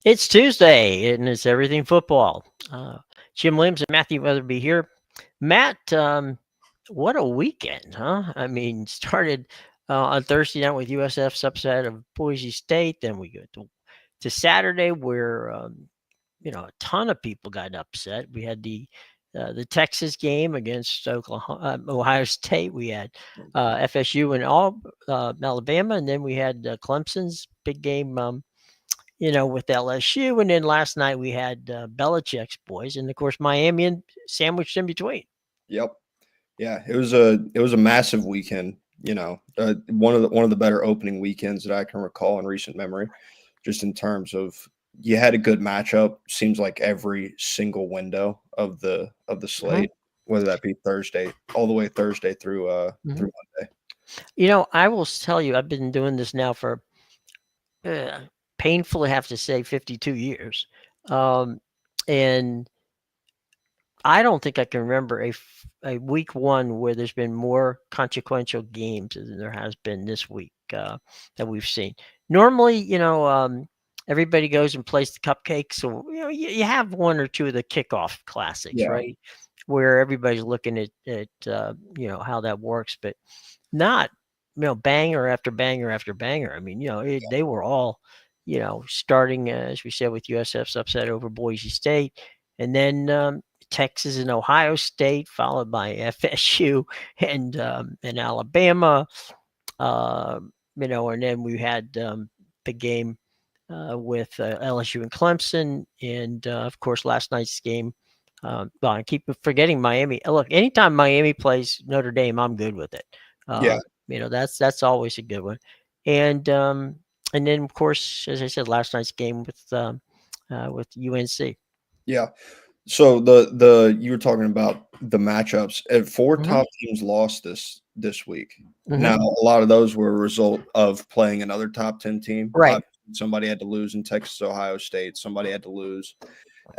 It's Tuesday, and it's everything football. Jim Williams and Matthew Weatherby here. Matt, what a weekend, huh? I mean, started on Thursday night with USF's upset of Boise State. Then we go to Saturday, where a ton of people got upset. We had the Texas game against Ohio State. We had FSU and Alabama, and then we had Clemson's big game. With LSU, and then last night we had Belichick's boys, and of course Miami and sandwiched in between. Yep, yeah, it was a massive weekend. One of the better opening weekends that I can recall in recent memory, just in terms of you had a good matchup. Seems like every single window of the slate, whether that be Thursday, all the way Thursday through Monday. I will tell you, I've been doing this now for painfully have to say 52 years. And I don't think I can remember a week one where there's been more consequential games than there has been this week that we've seen. Normally, everybody goes and plays the cupcakes. So, you have one or two of the kickoff classics, right? Where everybody's looking at how that works, but not, banger after banger after banger. I mean, they were all, starting, as we said, with USF's upset over Boise State, and then Texas and Ohio State, followed by FSU and Alabama, and then we had the game with LSU and Clemson, and of course last night's game. I keep forgetting Miami. Look, anytime Miami plays Notre Dame, I'm good with it. That's always a good one. And then of course, as I said, last night's game with UNC. Yeah. So the you were talking about the matchups, and 4 top teams lost this week. Now a lot of those were a result of playing another top 10 team. Right. Somebody had to lose in Texas, Ohio State. Somebody had to lose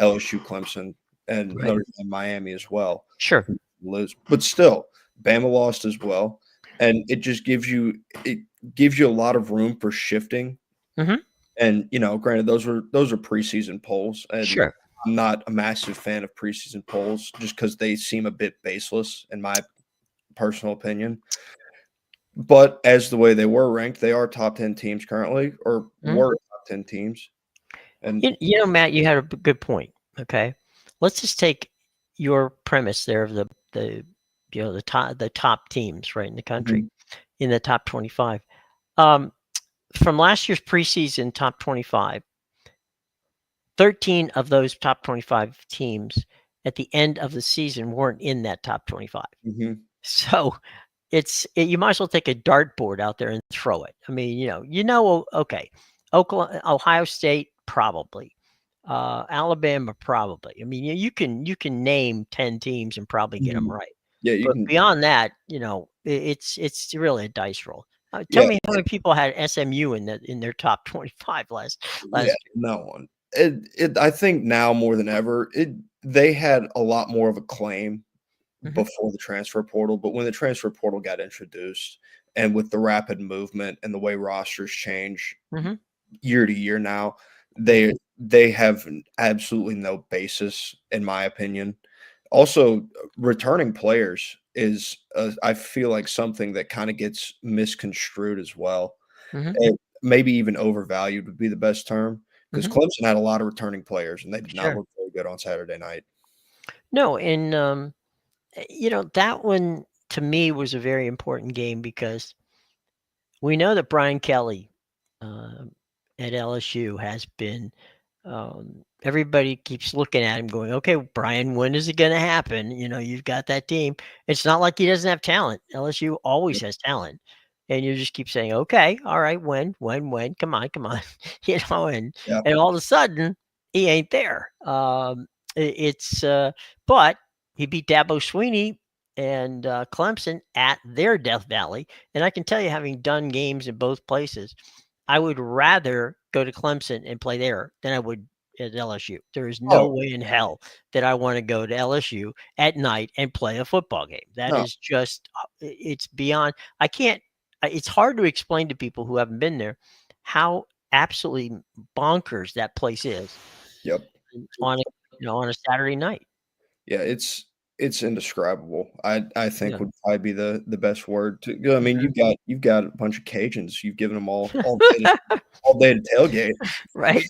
LSU, Clemson, and Notre Dame, Miami as well. Sure. Lose, but still, Bama lost as well, and it just gives you a lot of room for shifting. And granted, those are preseason polls, and sure. I'm not a massive fan of preseason polls just because they seem a bit baseless, in my personal opinion. But as the way they were ranked, they are top 10 teams currently, or were top 10 teams. And Matt, you had a good point. Okay, let's just take your premise there of the top teams right in the country, in the top 25. From last year's preseason top 25, 13 of those top 25 teams at the end of the season weren't in that top 25. So you might as well take a dartboard out there and throw it. I mean, okay, Ohio State probably, Alabama probably. I mean, you can name 10 teams and probably get them right. Yeah, but beyond that, it's really a dice roll. Tell me how many people had SMU in their top 25 last year. No one. I think now more than ever, they had a lot more of a claim before the transfer portal, but when the transfer portal got introduced, and with the rapid movement and the way rosters change year to year now, they have absolutely no basis, in my opinion. Also, returning players is, I feel like, something that kind of gets misconstrued as well. And maybe even overvalued would be the best term, because Clemson had a lot of returning players, and they did not look very good on Saturday night. No, and that one to me was a very important game because we know that Brian Kelly at LSU has been. Everybody keeps looking at him going, okay, Brian, when is it going to happen? You've got that team. It's not like he doesn't have talent. LSU always has talent. And you just keep saying, okay, all right, when, come on. And all of a sudden he ain't there. But he beat Dabo Swinney and Clemson at their Death Valley. And I can tell you, having done games in both places, I would rather go to Clemson and play there than I would at LSU. There is no way in hell that I want to go to LSU at night and play a football game. That is just, it's beyond, I can't, it's hard to explain to people who haven't been there how absolutely bonkers that place is Yep. on a on a Saturday night. Yeah, it's indescribable. I think Yeah. would probably be the best word to I mean, Mhm. you've got a bunch of Cajuns. You've given them all day to tailgate. Right?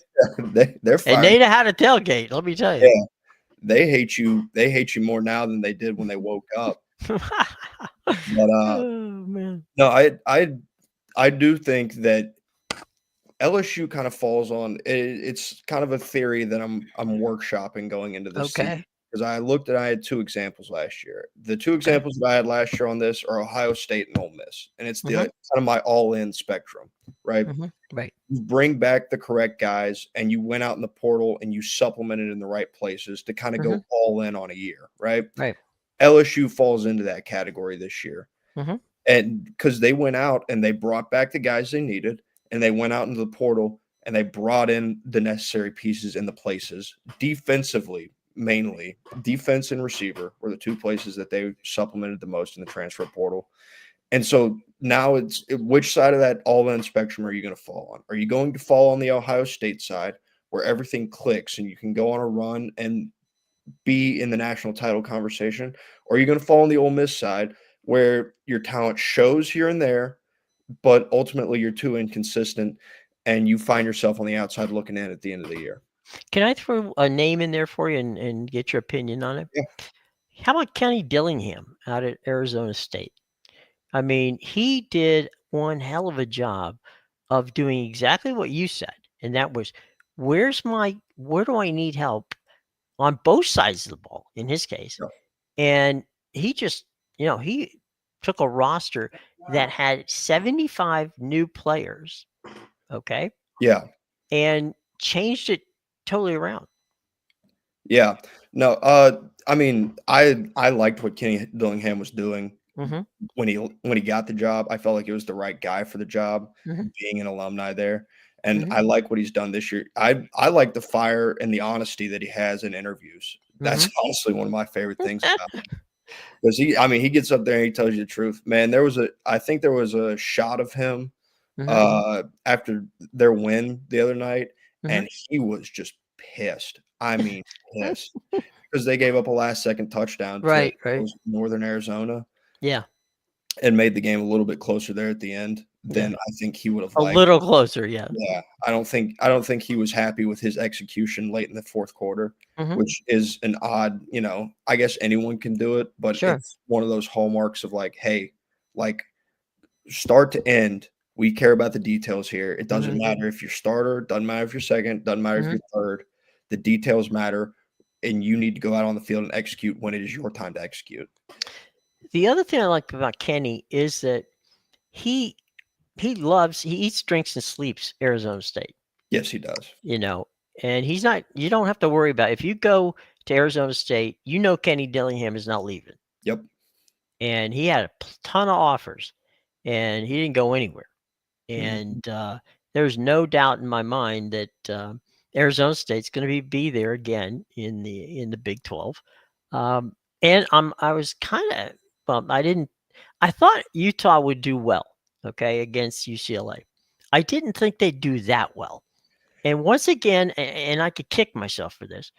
They're And fired they up. know how to tailgate, let me tell you. Yeah, they hate you more now than they did when they woke up. But, Oh, man. no, I do think that LSU kind of falls on it's kind of a theory that I'm workshopping going into this season Okay, because I had 2 examples last year. The 2 okay. examples that I had last year on this are Ohio State and Ole Miss, and it's the Mhm, kind of my all-in spectrum, right? mhm. Right. You bring back the correct guys, and you went out in the portal and you supplemented in the right places to kinda Mhm. go all in on a year, right? Right. LSU falls into that category this year. Mhm. And because they went out and they brought back the guys they needed, and they went out into the portal and they brought in the necessary pieces in the places defensively, mainly defense and receiver were the 2 places that they supplemented the most in the transfer portal. And so now which side of that all-in spectrum are you going to fall on? Are you going to fall on the Ohio State side where everything clicks and you can go on a run and be in the national title conversation, or are you going to fall on the Ole Miss side where your talent shows here and there, but ultimately you're too inconsistent and you find yourself on the outside looking in at the end of the year? Can I throw a name in there for you and get your opinion on it? Yeah, How about Kenny Dillingham out at Arizona State? I mean, he did one hell of a job of doing exactly what you said, and that was, where do I need help on both sides of the ball, in his case? yeah, And he just, he took a roster that had 75 new players, okay, yeah, and changed it totally around. yeah. No, I mean, I liked what Kenny Dillingham was doing Mhm, when he got the job. I felt like it was the right guy for the job, mhm, being an alumni there, and mhm, I like what he's done this year. I like the fire and the honesty that he has in interviews. That's mhm. honestly one of my favorite things about him. 'Cause I mean, he gets up there and he tells you the truth. Man, I think there was a shot of him, Mhm, after their win the other night, mhm. and he was just pissed. I mean, pissed because they gave up a last second touchdown to Right, right. Northern Arizona Yeah, and made the game a little bit closer there at the end yeah. than I think he would have A liked. little closer, yeah. Yeah, I don't think he was happy with his execution late in the 4th quarter, Mhm. which is an odd, I guess anyone can do it, but Sure. it's one of those hallmarks of like, "Hey, like, start to end, we care about the details here. It doesn't Mhm, matter if you're starter, doesn't matter if you're second, doesn't matter if mhm. you're third. The details matter, and you need to go out on the field and execute when it is your time to execute." The other thing I like about Kenny is that he he eats, drinks, and sleeps Arizona State, Yes, he does. you know, and he's not you don't have to worry about if you go to Arizona State, Kenny Dillingham is not leaving, Yep. and he had a ton of offers, and he didn't go anywhere, Mhm. and, there's no doubt in my mind that, Arizona State's gonna be there again in the Big 12, and I was kinda bummed. I thought Utah would do well, okay, against UCLA. I didn't think they'd do that well. And once again, and I could kick myself for this,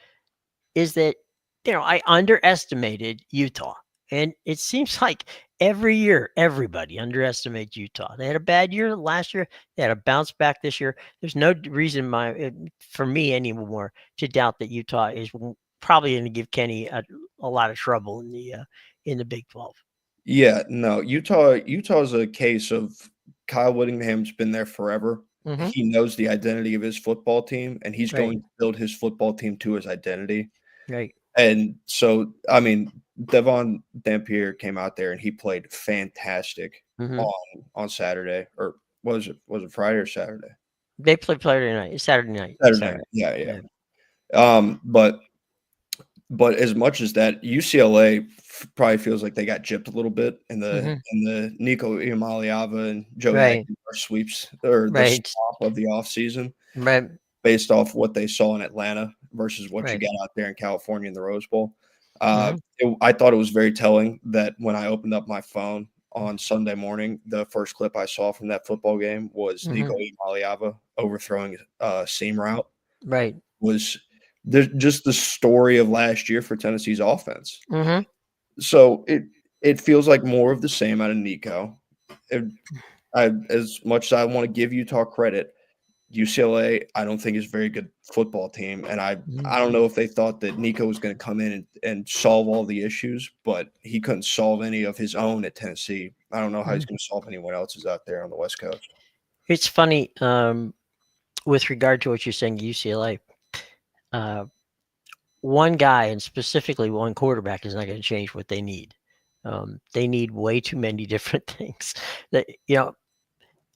is that, I underestimated Utah. And it seems like every year, everybody underestimates Utah. They had a bad year last year. They had a bounce back this year. There's no reason for me anymore to doubt that Utah is probably going to give Kenny a lot of trouble in the Big 12. Yeah, no, Utah's a case of Kyle Whittingham's been there forever. Hmm. He knows the identity of his football team, and he's Right. going to build his football team to his identity. Right. And so, I mean, Devon Dampier came out there and he played fantastic Hmm. on Saturday, or was it Friday or Saturday? They play Saturday night. Saturday night. Saturday night. Saturday. Yeah, yeah. Yeah. But as much as that, UCLA probably feels like they got gypped a little bit Hmm. in the Nico Iamaleava and Joe Right. Aguilar sweeps or the Right. swap of the offseason Right. based off what they saw in Atlanta versus what you Right. got out there in California in the Rose Bowl. Hmm. I thought it was very telling that when I opened up my phone on Sunday morning, the first clip I saw from that football game was Nico Iamaleava overthrowing a seam route. Right. Was just the story of last year for Tennessee's offense. Mm-hmm. So it feels like more of the same out of Nico. As much as I want to give Utah credit, UCLA, I don't think is a very good football team. And I don't know if they thought that Nico was going to come in and solve all the issues, but he couldn't solve any of his own at Tennessee. I don't know how he's going to solve anyone else's out there on the West Coast. It's funny, with regard to what you're saying, UCLA. One guy, and specifically one quarterback, is not going to change what they need. They need way too many different things. That,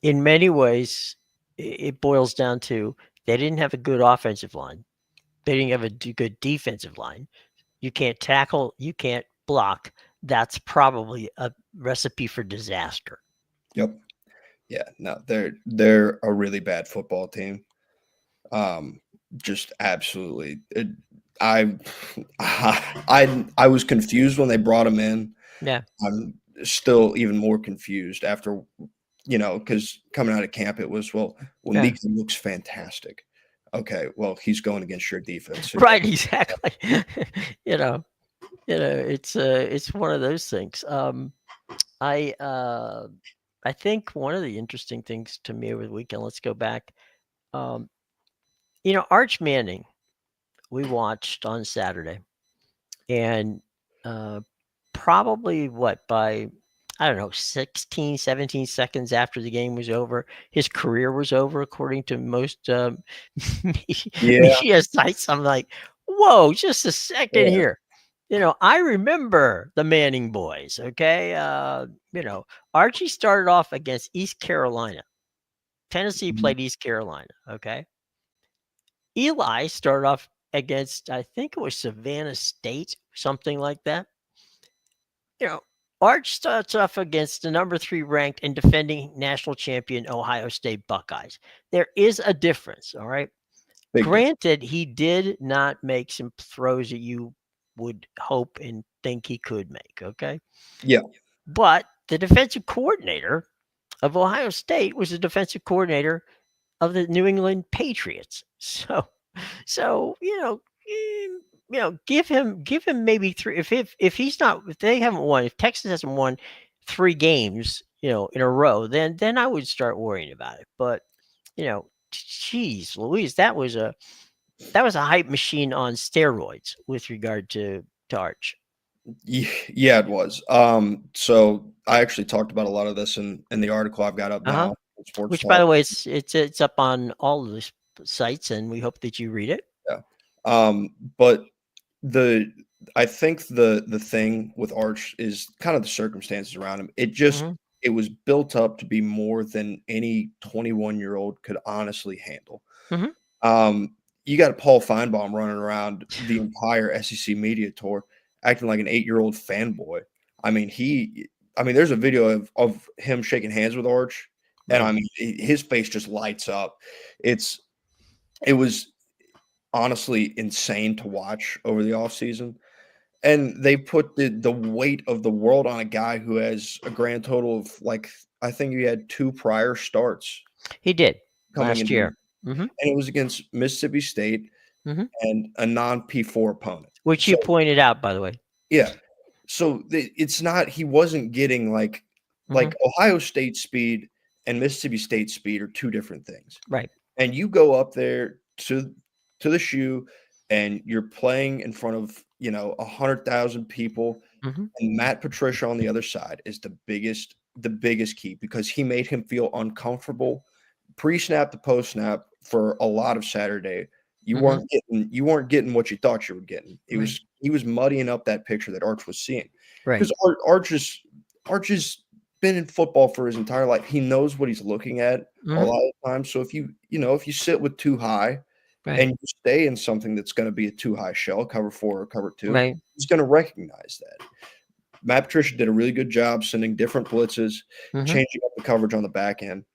in many ways, it boils down to they didn't have a good offensive line. They didn't have a good defensive line. You can't tackle. You can't block. That's probably a recipe for disaster. Yep. Yeah. No, they're a really bad football team. Just absolutely. I was confused when they brought him in. Yeah. I'm still even more confused after, because coming out of camp, it was, Nico looks fantastic. Okay, well, he's going against your defense. Right, exactly. It's one of those things. I think one of the interesting things to me over the weekend, let's go back. Arch Manning, we watched on Saturday, and probably by, I don't know, 16, 17 seconds after the game was over, his career was over, according to most media sites. I'm like, whoa, just a second here. I remember the Manning boys, okay? Archie started off against East Carolina. Tennessee played East Carolina, okay? Eli started off against, I think it was Savannah State, something like that. Arch starts off against the number 3 ranked and defending national champion Ohio State Buckeyes. There is a difference, all right? Granted, he did not make some throws that you would hope and think he could make, okay? Yeah. But the defensive coordinator of Ohio State was the defensive coordinator of the New England Patriots. So give him maybe 3. If they haven't won, if Texas hasn't won 3 games, in a row, then I would start worrying about it. But geez, Louise, that was a hype machine on steroids with regard to Arch. Yeah, it was. So I actually talked about a lot of this in the article I've got up now. Which, by the way, it's up on all of the sites, and we hope that you read it. Yeah. But I think the thing with Arch is kind of the circumstances around him. It was built up to be more than any 21-year-old could honestly handle. You got Paul Feinbaum running around the entire SEC media tour acting like an 8-year-old fanboy. I mean, there's a video of him shaking hands with Arch, and I mean, his face just lights up. It was honestly insane to watch over the offseason. And they put the weight of the world on a guy who has a grand total of, I think he had 2 prior starts. He did last year. And it was against Mississippi State and a non-P4 opponent. Which you pointed out, by the way. Yeah. So it's not, he wasn't getting like Ohio State speed and Mississippi State speed are 2 different things. Right. And you go up there to the shoe and you're playing in front of, 100,000 people, and Matt Patricia on the other side is the biggest key, because he made him feel uncomfortable pre-snap to post-snap for a lot of Saturday. You weren't getting what you thought you were getting. He was muddying up that picture that Arch was seeing. Right. Because Arch has been in football for his entire life. He knows what he's looking at a lot of times. So if you sit with too high and you stay in something that's going to be a too high shell, cover 4 or cover 2, he's going to recognize that. Matt Patricia did a really good job sending different blitzes, changing up the coverage on the back end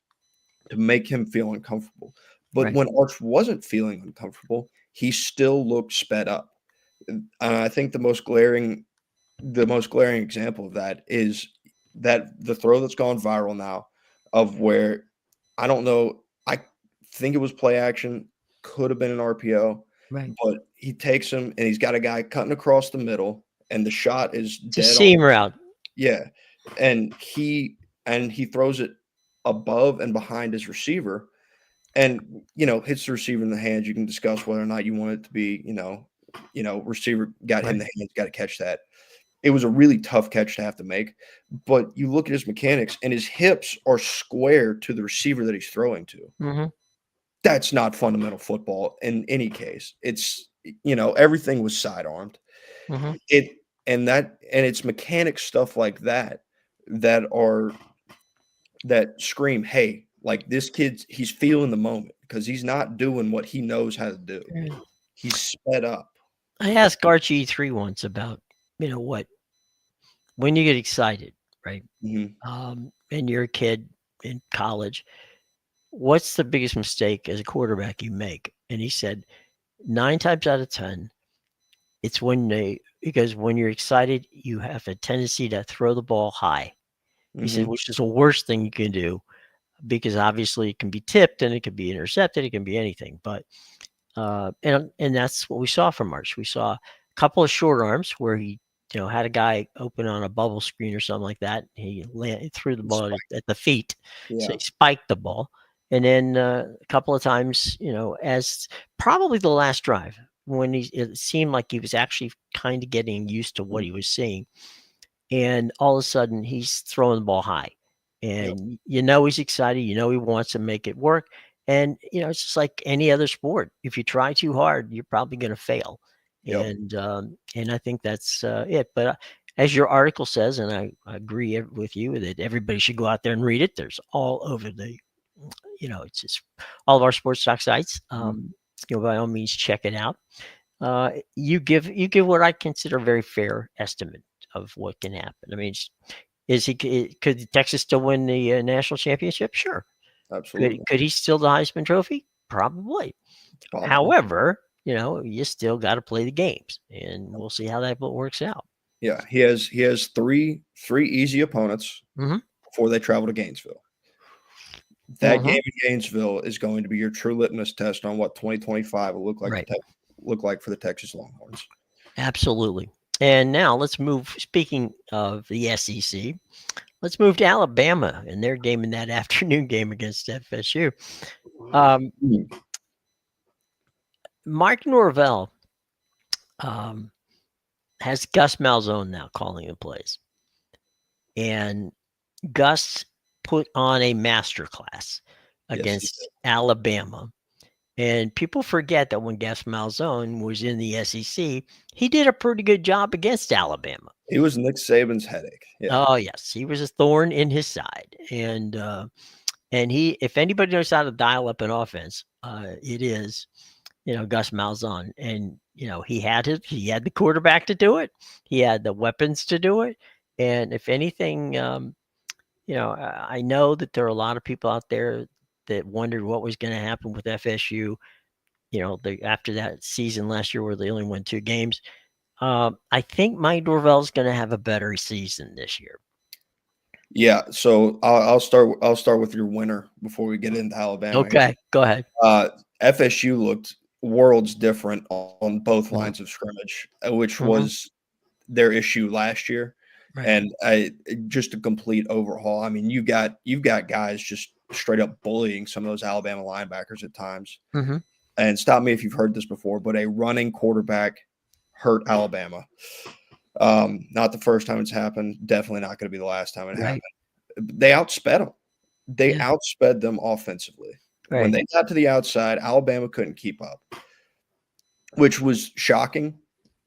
to make him feel uncomfortable. But when Arch wasn't feeling uncomfortable, he still looked sped up. And I think the most glaring example of that is that the throw that's gone viral now of where I don't know, I think it was play action, could have been an RPO, Right. but he takes him and he's got a guy cutting across the middle, and the shot is It's a dead on. seam route. Yeah, and he throws it above and behind his receiver, and hits the receiver in the hands. You can discuss whether or not you want it to be, receiver got hit in Right. the hands, got to catch that. It was a really tough catch to have to make, but you look at his mechanics, and his hips are square to the receiver that he's throwing to. Mm-hmm. That's not fundamental football in any case. It's everything was sidearmed. Mm-hmm. It and it's mechanic stuff like that that are that scream, hey, like this kid, he's feeling the moment because he's not doing what he knows how to do. He's sped up. I asked Archie 3 once about, what when you get excited, right? Mhm. And you're a kid in college, what's the biggest mistake as a quarterback you make? And he said 9 times out of 10, it's because when you're excited, you have a tendency to throw the ball high. He said, Mhm. which is the worst thing you can do because obviously it can be tipped and it can be intercepted. It can be anything. But and that's what we saw from March. We saw a couple of short arms where he, had a guy open on a bubble screen or something like that. He threw the ball at the feet, so Yeah. he spiked the ball. And then a couple of times, as probably the last drive when it seemed like he was actually kind of getting used to what Mhm. he was seeing, and all of a sudden he's throwing the ball high, Yep. and he's excited, he wants to make it work, and it's just like any other sport. If you try too hard, you're probably going to fail, Yep. and I think that's it. But as your article says, and I agree with you that everybody should go out there and read it. There's all over it's just all of our sports talk sites. Mhm. By all means, check it out. You give what I consider a very fair estimate of what can happen. I mean, could Texas still win the national championship? Sure. Could Absolutely. could he steal the Heisman Trophy? Probably. It's possible. However, you still got to play the games, and we'll see how that works out. Yeah. He has three easy opponents Hmm. before they travel to Gainesville. That Hmm. game in Gainesville is going to be your true litmus test on what 2025 will Right. look like for the Texas Longhorns. Absolutely. And now let's move. Speaking of the SEC, let's move to Alabama and their game in that afternoon game against FSU. Um, Mm. Mike Norvell um, has Gus Malzahn now calling the plays, and Gus put on a masterclass Yes, against Alabama. And people forget that when Gus Malzahn was in the SEC, he did a pretty good job against Alabama. he was Nick Saban's headache. Yeah. Oh yes, he was a thorn in his side, and he, if anybody knows how to dial up an offense, it is Gus Malzahn. And he had the quarterback to do it, he had the weapons to do it, and if anything, I know that there are a lot of people out there that wondered what was going to happen with FSU. After that season last year where they only won 2 games. I think Mike Norvell's going to have a better season this year. Yeah. So I'll start with your winner before we get into Alabama here. Okay, go ahead. FSU looked worlds different on both Mhm, lines of scrimmage, which mhm, was their issue last year, right. and just a complete overhaul. I mean, you've got guys just straight up bullying some of those Alabama linebackers at times. Mhm, And stop me if you've heard this before, but a running quarterback hurt Alabama. Not the first time it's happened. Definitely not going to be the last time it happened. right. They outsped them. They Yeah, outsped them offensively. When right. they got to the outside, Alabama couldn't keep up, which was shocking,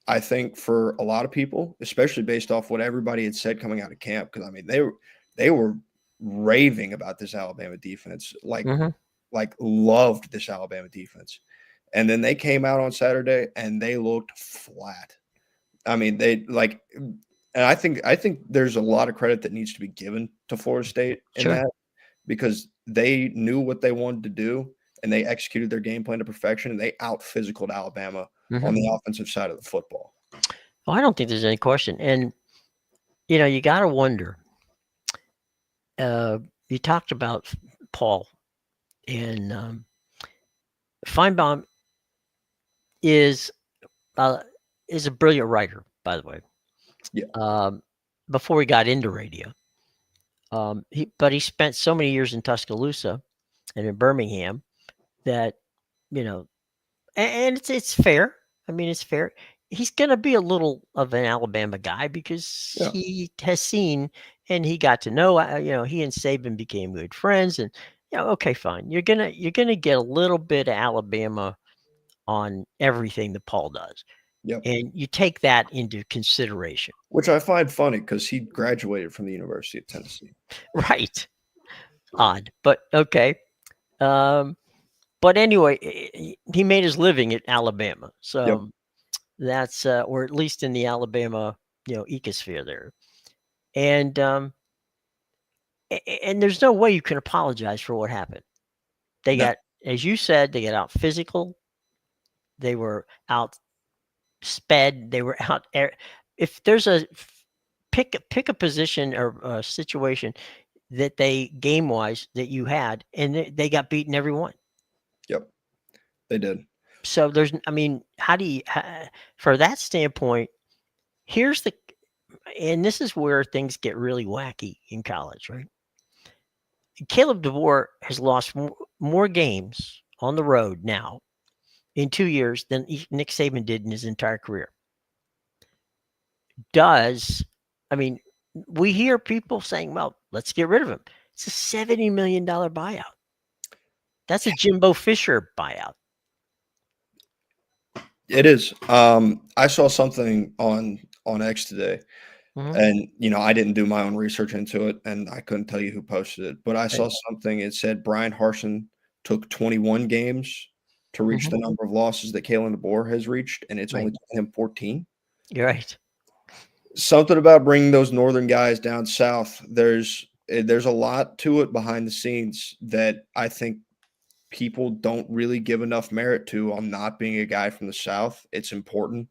I think, for a lot of people, especially based off what everybody had said coming out of camp. Because I mean, they were raving about this Alabama defense, Mhm, like loved this Alabama defense, and then they came out on Saturday and they looked flat. I mean, and I think there's a lot of credit that needs to be given to Florida State in sure. that because they knew what they wanted to do and they executed their game plan to perfection and they out physicaled Alabama on Mhm. the offensive side of the football. Well, I don't think there's any question, and you got to wonder. you talked about Paul, and Feinbaum is uh, is a brilliant writer, by the way. Yeah. Um, before he got into radio, but he spent so many years in Tuscaloosa and in Birmingham that you know, and it's fair. I mean, it's fair. He's going to be a little of an Alabama guy because Yeah. he has seen and he got to know. He and Saban became good friends, and okay, fine. You're gonna get a little bit of Alabama on everything that Paul does, Yep. and you take that into consideration, Which I find funny because he graduated from the University of Tennessee. right? Odd, but okay. Um, but anyway, he made his living at Alabama, Yep. so that's or at least in the Alabama, ecosphere there. And and there's no way you can apologize for what happened. They No. got, as you said, they got out physical. They were out sped. They were out air. If there's a pick a position or a situation that they game wise that you had, and they got beaten every one. Yep. They did. So I mean, how do you, for that standpoint? Here's the, and this is where things get really wacky in college, right? Caleb DeVore has lost more games on the road now in 2 years than Nick Saban did in his entire career. I mean, we hear people saying, well, let's get rid of him. It's a $70 million buyout. That's a Jimbo Fisher buyout. It is. I saw something on X today, Mm-hmm. and I didn't do my own research into it, and I couldn't tell you who posted it, but I Right. saw something. It said Brian Harsin took 21 games to reach Mm-hmm. the number of losses that Kalen DeBoer has reached, and it's Right. only taken him 14. You're right. Something about bringing those northern guys down south. There's a lot to it behind the scenes that I think people don't really give enough merit to on not being a guy from the South. It's important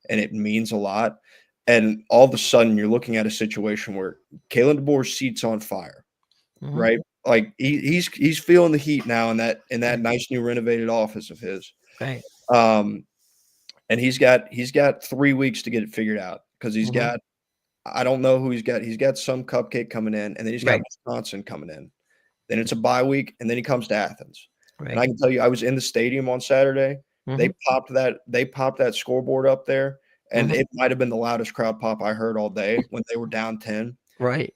and it means a lot. And all of a sudden, you're looking at a situation where Kalen DeBoer's seat's on fire, Mm-hmm. right? Like he's feeling the heat now in that Right. nice new renovated office of his. Right. Um, and he's got 3 weeks to get it figured out because he's Mm-hmm. got, I don't know who he's got. He's got some cupcake coming in, and then he's got Right. Wisconsin coming in. Then it's a bye week, and then he comes to Athens. And Right. I can tell you, I was in the stadium on Saturday. Mm-hmm. They popped that scoreboard up there, and Mm-hmm. it might have been the loudest crowd pop I heard all day when they were down 10. Right.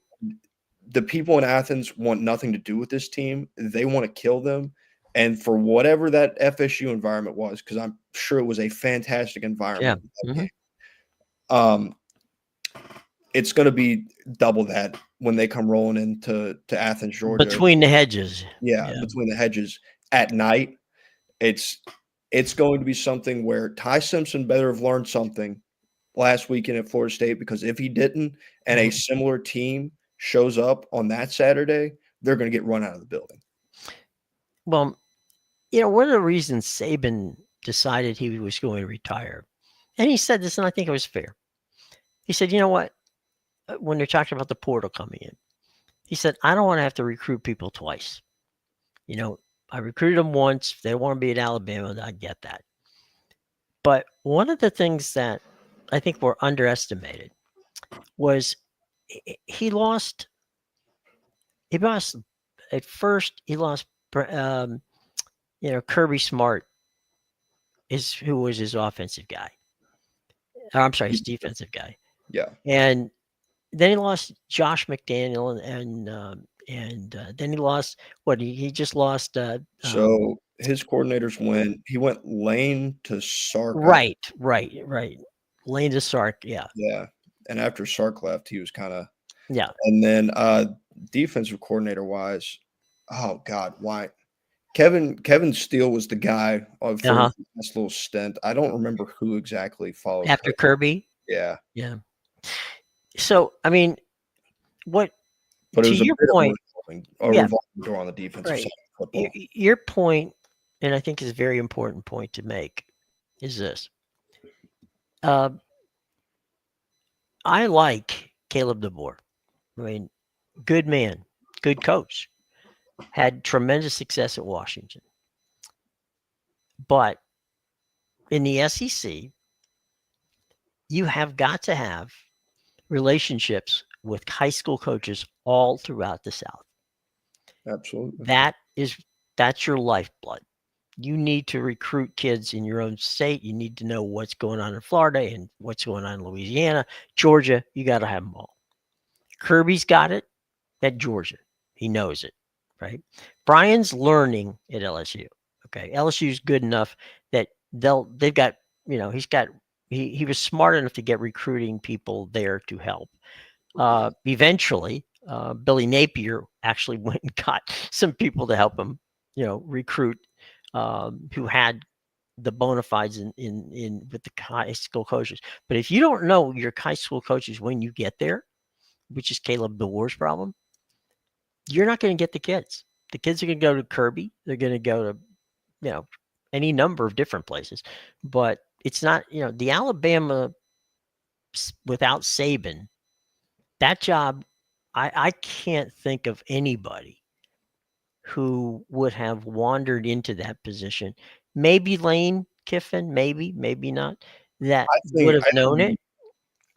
The people in Athens want nothing to do with this team. They want to kill them. And for whatever that FSU environment was, because I'm sure it was a fantastic Yeah. environment. Mm-hmm. Um, it's going to be double that when they come rolling into Athens, Georgia. Between the hedges. Yeah, Yeah. between the hedges at night. It's going to be something where Ty Simpson better have learned something last weekend at Florida State, because if he didn't and a Mhm. similar team shows up on that Saturday, they're going to get run out of the building. Well, one of the reasons Saban decided he was going to retire, and he said this, and I think it was fair. He said, you know what? When they're talking about the portal coming in, he said, I don't want to have to recruit people twice. I recruited them once. If they want to be at Alabama, I get that. But one of the things that I think were underestimated was he lost. He lost at first. He lost. Kirby Smart is who was his offensive guy. Or, I'm sorry, his defensive guy. Yeah. And then he lost Josh McDaniel, and then he lost what he just lost. So his coordinators went Lane to Sark. Right. Lane to Sark, yeah. Yeah. And after Sark left, he was kind of, Yeah. and then defensive coordinator wise, oh God, why? Kevin Steele was the guy for this little stint. I don't remember who exactly followed After Kirby. Yeah. Yeah. So, I mean, what But it to was a your bit point, of a yeah, revolving door on the defensive side right. of football. Your point, and I think is a very important point to make, is this. I like Caleb DeBoer. I mean, good man. good coach, had tremendous success at Washington. But in the SEC, you have got to have relationships with high school coaches all throughout the South. Absolutely. That's your lifeblood. You need to recruit kids in your own state. You need to know what's going on in Florida and what's going on in Louisiana, Georgia. You got to have them all. Kirby's got it at Georgia. He knows it, right? Brian's learning at LSU. Okay, LSU's good enough that they've got, he was smart enough to get recruiting people there to help. Eventually, Billy Napier actually went and got some people to help him, recruit, who had the bona fides in with the high school coaches. But if you don't know your high school coaches when you get there, which is Caleb DeWar's problem, you're not going to get the kids. The kids are going to go to Kirby. They're going to go to, any number of different places. But it's not, the Alabama without Saban, that job, I can't think of anybody who would have wandered into that position. Maybe Lane Kiffin, maybe not, that I would think have known it.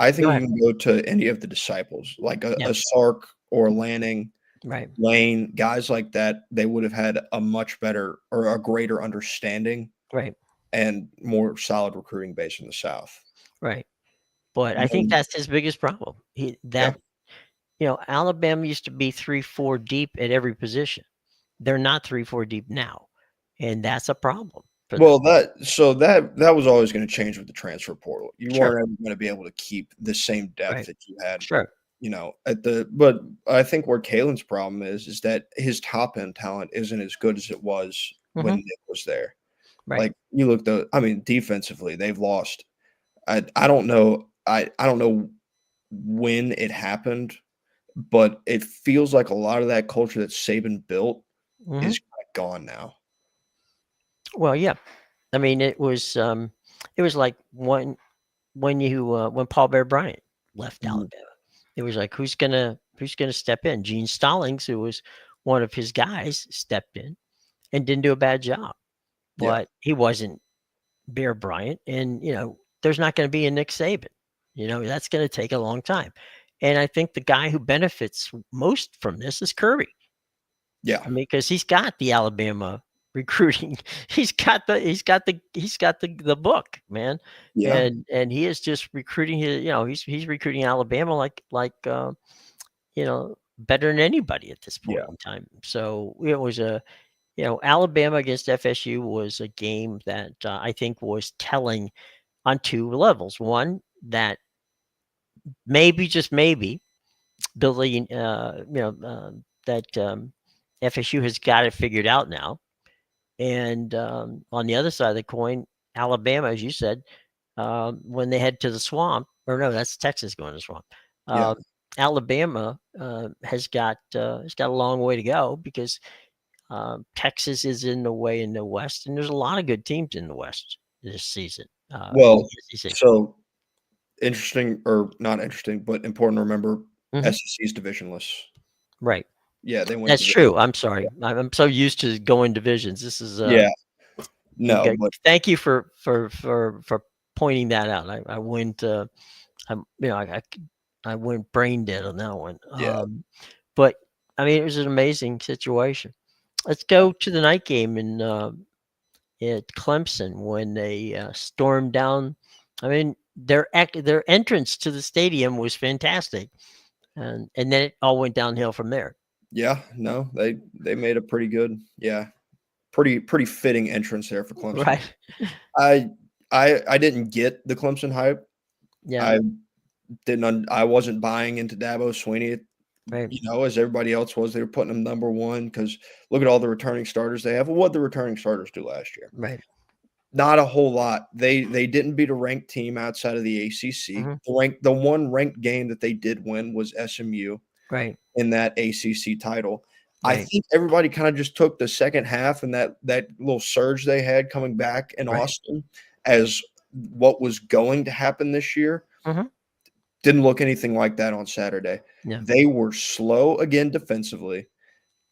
I Go think you ahead. can go to any of the disciples, like Yeah, a Sark or Lanning, right, Lane, guys like that. They would have had a much better or a greater understanding right, and more solid recruiting base in the South. right. But I think Lane, that's his biggest problem. yeah. Alabama used to be 3-4 deep at every position. They're not 3-4 deep now, and that's a problem for them. Well, that was always going to change with the transfer portal. You Sure, weren't ever going to be able to keep the same depth right, that you had, sure. but I think where Kalen's problem is that his top end talent isn't as good as it was when Hmm. Nick was there. Right. Like you look defensively, they've lost. I don't know. I don't know when it happened, but it feels like a lot of that culture that Saban built Hmm. is kinda gone now. Well, yeah. I mean, it was like when Paul Bear Bryant left Mhm. Alabama. It was like who's gonna step in? Gene Stallings, who was one of his guys, stepped in and didn't do a bad job, Yeah. but he wasn't Bear Bryant, and there's not going to be a Nick Saban. That's going to take a long time, and I think the guy who benefits most from this is Kirby. Yeah. I mean, because he's got the Alabama recruiting, he's got the book, man, Yeah. and he is just recruiting he's recruiting Alabama better than anybody at this Yeah. point in time. So it was Alabama against FSU was a game that I think was telling on two levels. One, that maybe, just maybe, Billy, that FSU has got it figured out now. And on the other side of the coin, Alabama, as you said, when they head to the swamp, or no, that's Texas going to the swamp. Yeah. Alabama has got a long way to go because Texas is in the way in the West, and there's a lot of good teams in the West this season. In Well, the SEC. so interesting or not interesting, but important to remember, Mhm. SEC is divisionless. Right. Yeah, they went That's divi true. I'm sorry. I'm so used to going divisions. This is Yeah. No, okay. but Thank you for pointing that out. I went I'm I went brain dead on that one. yeah. But I mean, it was an amazing situation. Let's go to the night game at Clemson when they stormed down. I mean, their entrance to the stadium was fantastic, and then it all went downhill from there. Yeah, no, they made a pretty fitting entrance there for Clemson. Right. I I didn't get the Clemson hype. Yeah. I I wasn't buying into Dabo Swinney, Right. as everybody else was. They were putting him number 1 because look at all the returning starters they have. Well, what the returning starters do last year? Right. Not a whole lot. They didn't beat a ranked team outside of the ACC. Hmm. The one ranked game that they did win was SMU Right. in that ACC title. I Right. think everybody kind of just took the second half and that little surge they had coming back in Right. Austin as what was going to happen this year. Hmm. Didn't look anything like that on Saturday. Yeah. They were slow again defensively.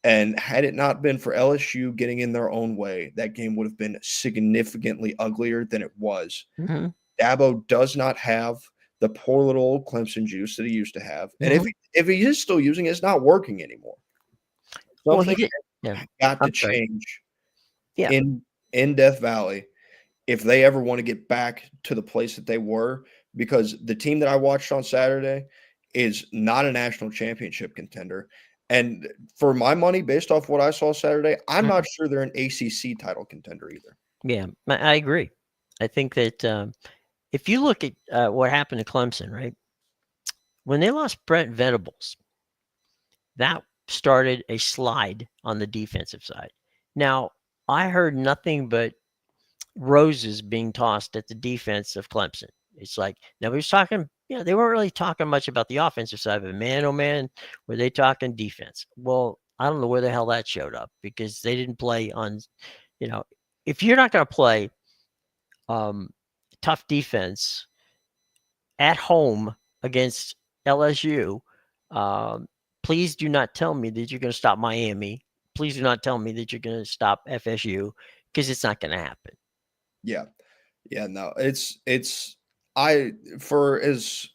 And had it not been for LSU getting in their own way, that game would have been significantly uglier than it was. Mhm. Dabo does not have the poor little old Clemson juice that he used to have. And Mhm. if he is still using it, it's not working anymore. Well, he Something did. Yeah. got to I'm sorry. change Yeah. in Death Valley if they ever want to get back to the place that they were, because the team that I watched on Saturday is not a national championship contender. And for my money, based off what I saw Saturday, I'm Mhm. not sure they're an ACC title contender either. Yeah. I agree. I think that if you look at what happened to Clemson, right? When they lost Brent Venables, that started a slide on the defensive side. Now, I heard nothing but roses being tossed at the defense of Clemson. It's like nobody was talking, they weren't really talking much about the offensive side, but man, oh man, were they talking defense? Well, I don't know where the hell that showed up because they didn't play on, you know, if you're not going to play um, tough defense at home against LSU, um, please do not tell me that you're going to stop Miami. Please do not tell me that you're going to stop FSU because it's not going to happen. Yeah. Yeah, no. I for as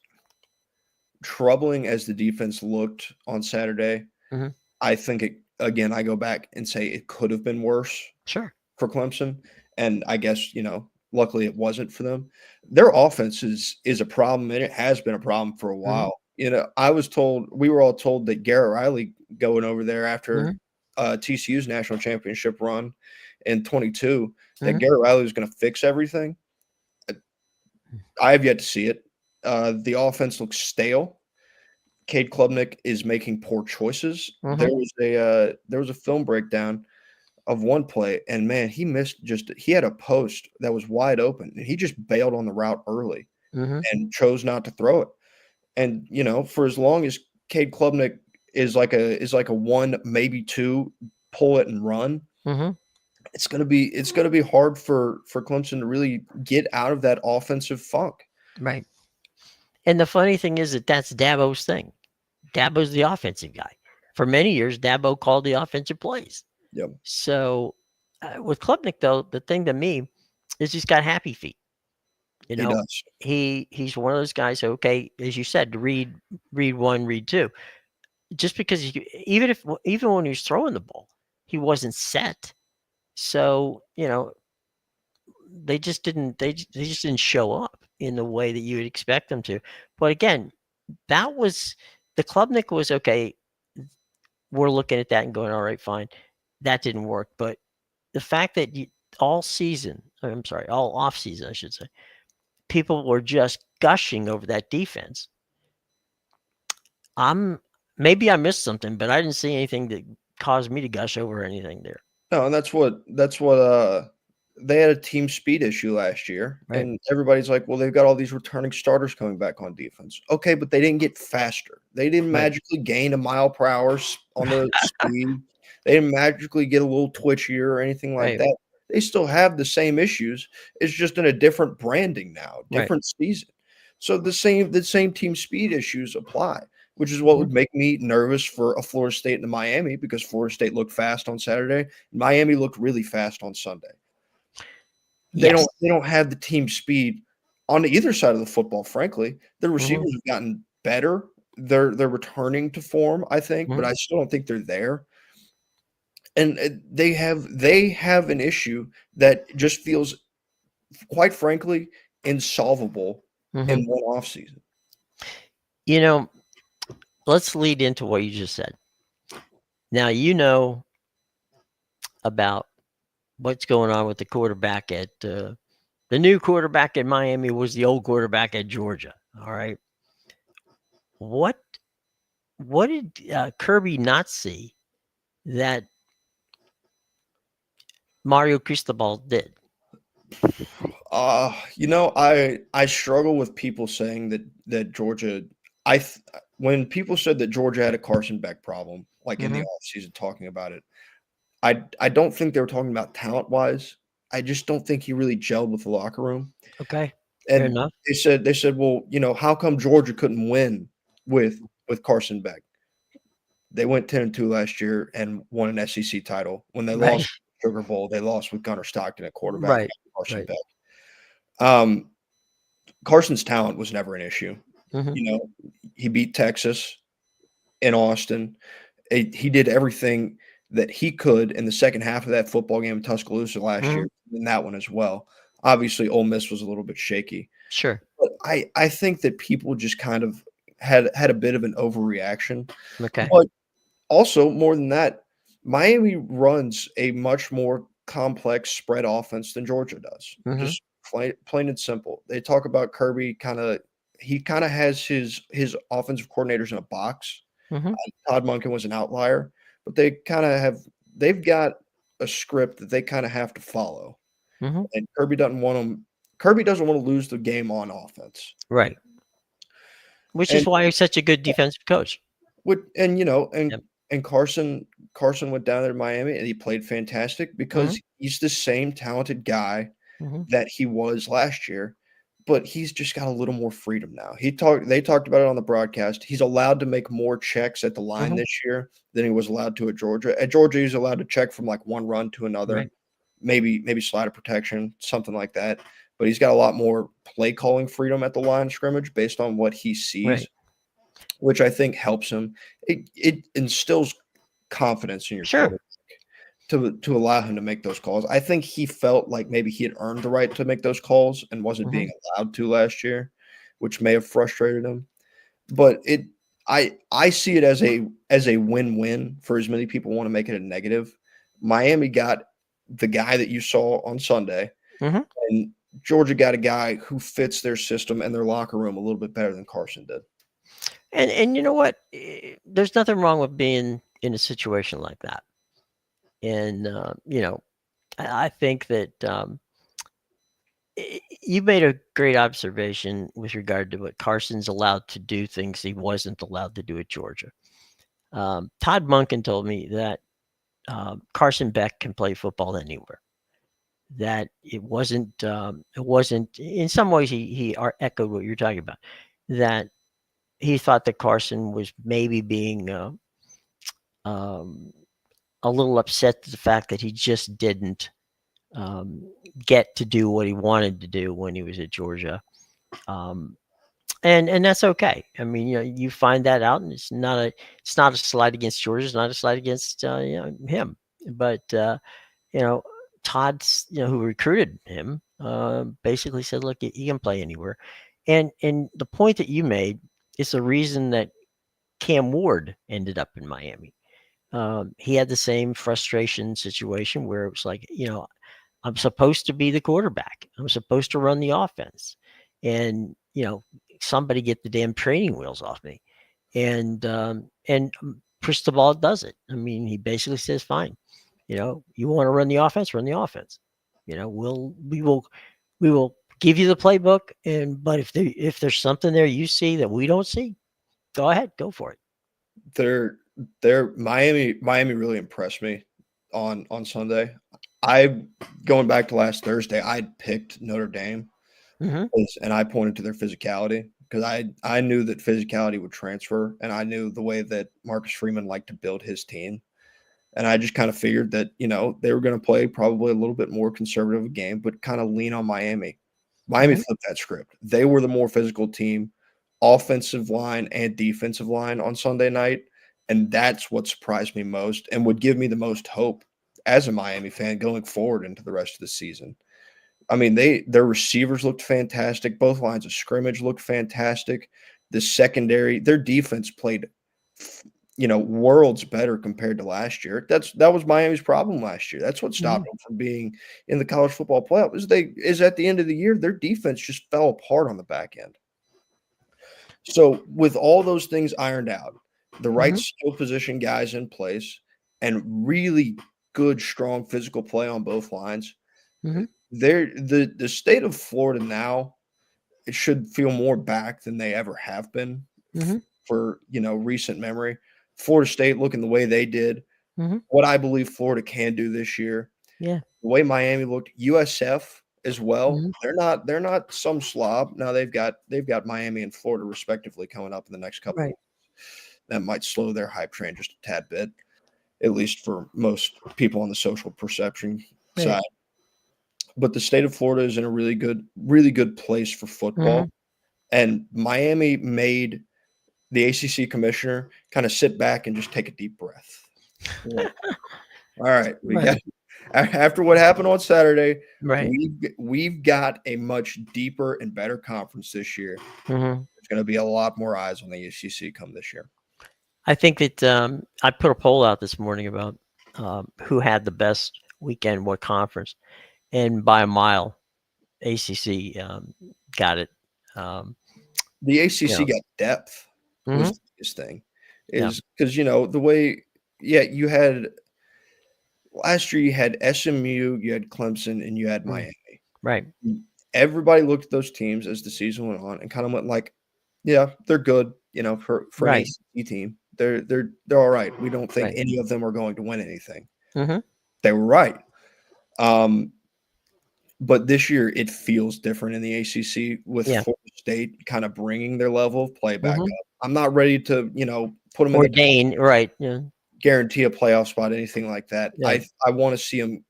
troubling as the defense looked on Saturday, Mhm. I think it again, I go back and say it could have been worse Sure. for Clemson. And I guess, luckily it wasn't for them. Their offense is a problem, and it has been a problem for a Mhm. while. We were all told that Garrett Riley going over there after Mhm. TCU's national championship run in 22, that Mhm. Garrett Riley was going to fix everything. I have yet to see it. The offense looks stale. Cade Klubnik is making poor choices. Mhm. There was a film breakdown of one play, and man, he had a post that was wide open, and he just bailed on the route early Mhm. and chose not to throw it. And for as long as Cade Klubnik is like a one, maybe two, pull it and run, Mhm. it's gonna be hard for Clemson to really get out of that offensive funk. Right. And the funny thing is that that's Dabo's thing. Dabo's the offensive guy. For many years, Dabo called the offensive plays. Yep, So with Klubnik, though, the thing to me is he's got happy feet. You he know, does. he's one of those guys. Okay, as you said, read one, read two. Just because even when he was throwing the ball, he wasn't set. So they just didn't show up in the way that you would expect them to. But again, that was the Klubnik was okay. We're looking at that and going, all right, fine. That didn't work. But the fact that all season, I'm sorry, all off season, I should say, people were just gushing over that defense. I'm maybe I missed something, but I didn't see anything that caused me to gush over anything there. No, and that's what they had a team speed issue last year, Right. and everybody's like, "Well, they've got all these returning starters coming back on defense." Okay, but they didn't get faster. They didn't Right. magically gain a mile per hour on the speed. They didn't magically get a little twitchier or anything like Right. that. They still have the same issues. It's just in a different branding now, Right. different season. So the same team speed issues apply, which is what Mhm. would make me nervous for a Florida State and a Miami, because Florida State looked fast on Saturday. Miami looked really fast on Sunday. They Yes. don't they don't have the team speed on either side of the football, frankly. The Mhm. receivers have gotten better. They're returning to form, I think, but Mhm. I still don't think they're there. And they have an issue that just feels, quite frankly, insolvable Mhm. in one offseason. You know, let's lead into what you just said. Now you know about what's going on with the quarterback at the new quarterback at Miami was the old quarterback at Georgia. All right. What what did Kirby not see that Mario Cristobal did? I struggle with people saying that Georgia. When people said that Georgia had a Carson Beck problem, like in the Mhm. offseason, talking about it, I don't think they were talking about talent wise. I just don't think he really gelled with the locker room. Okay. Fair And enough. they said, well, how come Georgia couldn't win with Carson Beck? They went 10-2 last year and won an SEC title. When they Right. lost Sugar Bowl, they lost with Gunnar Stockton at quarterback Right. and Carson Right. Beck. Carson's talent was never an issue. Mhm. You know, he beat Texas in Austin. He did everything that he could in the second half of that football game in Tuscaloosa last year, Mhm. in that one as well. Obviously, Ole Miss was a little bit shaky, Sure. but I think that people just kind of had a bit of an overreaction. Okay. But also, more than that, Miami runs a much more complex spread offense than Georgia does. Mhm. Just plain and simple. They talk about Kirby he kind of has his offensive coordinators in a box. Mhm. Todd Monken was an outlier, but they've got a script that they kind of have to follow. Mhm. And Kirby doesn't want to lose the game on offense. Right. Which And is why he's such a good defensive coach. and you know, Yep. and Carson went down there to Miami and he played fantastic Mhm. because he's the same talented guy Mhm. that he was last year, but he's just got a little more freedom now. They talked about it on the broadcast. He's allowed to make more checks at the line Mhm. this year than he was allowed to at Georgia. At Georgia, he's allowed to check from like one run to another, Right. maybe slider protection, something like that. But he's got a lot more play calling freedom at the line of scrimmage based on what he sees, Right. which I think helps him. It instills confidence in your Sure. quarterback to allow him to make those calls. I think he felt like maybe he had earned the right to make those calls and wasn't being Mhm. allowed to last year, which may have frustrated him. But I see it as a win-win for as many people want to make it a negative. Miami got the guy that you saw on Sunday, Mhm. and Georgia got a guy who fits their system and their locker room a little bit better than Carson did. And you know what? There's nothing wrong with being in a situation like that. And I think that you made a great observation with regard to what Carson's allowed to do things he wasn't allowed to do at Georgia. Todd Monken told me that Carson Beck can play football anywhere. That it wasn't. In some ways, he echoed what you're talking about. That he thought that Carson was maybe being um, a little upset at the fact that he just didn't um, get to do what he wanted to do when he was at Georgia. Um, and that's okay. I mean, you find that out, and it's not a slight against Georgia. It's not a slight against him. But you know, Todd's who recruited him basically said, look, he can play anywhere. And the point that you made is the reason that Cam Ward ended up in Miami. He had the same frustration situation where it was like, I'm supposed to be the quarterback. I'm supposed to run the offense. And, somebody get the damn training wheels off me. And Cristobal does it. I mean, he basically says, fine, you want to run the offense. We will give you the playbook. But if there's something there you see that we don't see, go ahead, go for it. They're Miami really impressed me on Sunday. I Going back to last Thursday, I picked Notre Dame Hmm. and I pointed to their physicality because I knew that physicality would transfer and I knew the way that Marcus Freeman liked to build his team. And I just kind of figured that, they were going to play probably a little bit more conservative game, but kind of lean on Miami. Miami Hmm. flipped that script. They were the more physical team, offensive line and defensive line on Sunday night. And that's what surprised me most and would give me the most hope as a Miami fan going forward into the rest of the season. I mean, their receivers looked fantastic. Both lines of scrimmage looked fantastic. The secondary, their defense played, worlds better compared to last year. That was Miami's problem last year. That's what Hmm. stopped them from being in the college football playoff. Is at the end of the year, their defense just fell apart on the back end. So with all those things ironed out, the right Hmm. skill position guys in place, and really good, strong physical play on both lines, Hmm. the state of Florida now, it should feel more back than they ever have been Hmm. for recent memory. Florida State looking the way they did, Hmm. what I believe Florida can do this year, Yeah. the way Miami looked, USF as well. Hmm. They're not some slob. Now they've got Miami and Florida respectively coming up in the next couple of Right. weeks. that might slow their hype train just a tad bit, at least for most people on the social perception Right. side. But the state of Florida is in a really good place for football. And Miami made the ACC commissioner kind of sit back and just take a deep breath. Like, all right, we got after what happened on Saturday, Right. we've got a much deeper and better conference this year. There's going to be a lot more eyes on the ACC come this year. I think that I put a poll out this morning about who had the best weekend, what conference, and by a mile, ACC got it. The ACC Yeah. got depth was the biggest thing, Yeah. is because the way you had last year you had SMU, you had Clemson, and you had Miami. Right. Everybody looked at those teams as the season went on and kind of went like, yeah, they're good, for an ACC team. They're all right. We don't think any of them are going to win anything. They were right. But this year it feels different in the ACC with Florida State kind of bringing their level of play back up. I'm not ready to, put them ordain, right? Yeah. Guarantee a playoff spot, anything like that. Yeah. I want to see them,